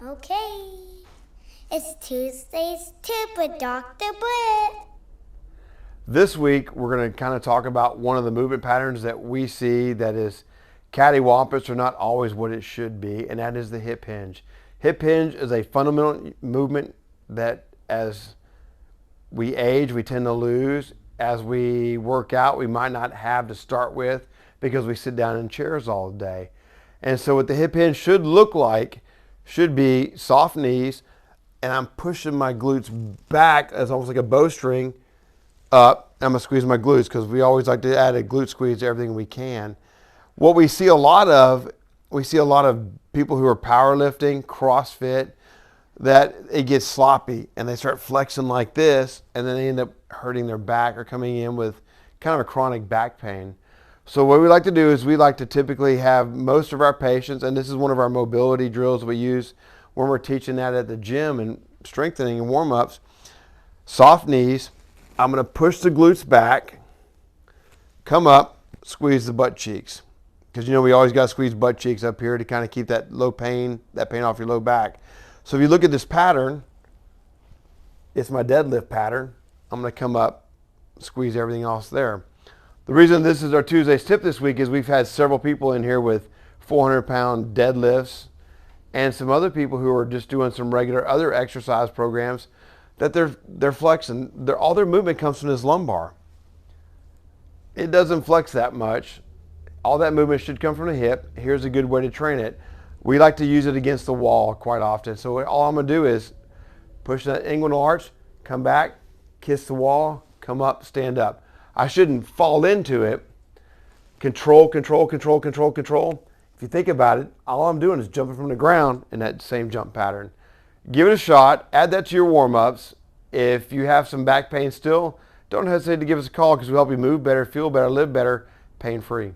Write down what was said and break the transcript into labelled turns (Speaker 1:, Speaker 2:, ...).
Speaker 1: Okay. It's Tuesday's Tip with Dr. Britt.
Speaker 2: This week, we're going to kind of talk about one of the movement patterns that we see that is cattywampus or not always what it should be, and that is the hip hinge. Hip hinge is a fundamental movement that as we age, we tend to lose. As we work out, we might not have to start with because we sit down in chairs all day. And so what the hip hinge should look like should be soft knees, and I'm pushing my glutes back as almost like a bowstring up. I'm gonna squeeze my glutes because we always like to add a glute squeeze to everything we can. What we see a lot of people who are powerlifting, CrossFit, that it gets sloppy and they start flexing like this, and then they end up hurting their back or coming in with kind of a chronic back pain. So what we like to do is we like to typically have most of our patients, and this is one of our mobility drills we use when we're teaching that at the gym and strengthening and warm-ups, soft knees. I'm going to push the glutes back, come up, squeeze the butt cheeks. Because we always got to squeeze butt cheeks up here to kind of keep that pain off your low back. So if you look at this pattern, it's my deadlift pattern. I'm going to come up, squeeze everything else there. The reason this is our Tuesday's tip this week is we've had several people in here with 400-pound deadlifts and some other people who are just doing some regular other exercise programs that they're flexing. All their movement comes from this lumbar. It doesn't flex that much. All that movement should come from the hip. Here's a good way to train it. We like to use it against the wall quite often. So all I'm going to do is push that inguinal arch, come back, kiss the wall, come up, stand up. I shouldn't fall into it. Control, control, control, control, control. If you think about it, all I'm doing is jumping from the ground in that same jump pattern. Give it a shot. Add that to your warm-ups. If you have some back pain still, don't hesitate to give us a call because we'll help you move better, feel better, live better, pain-free.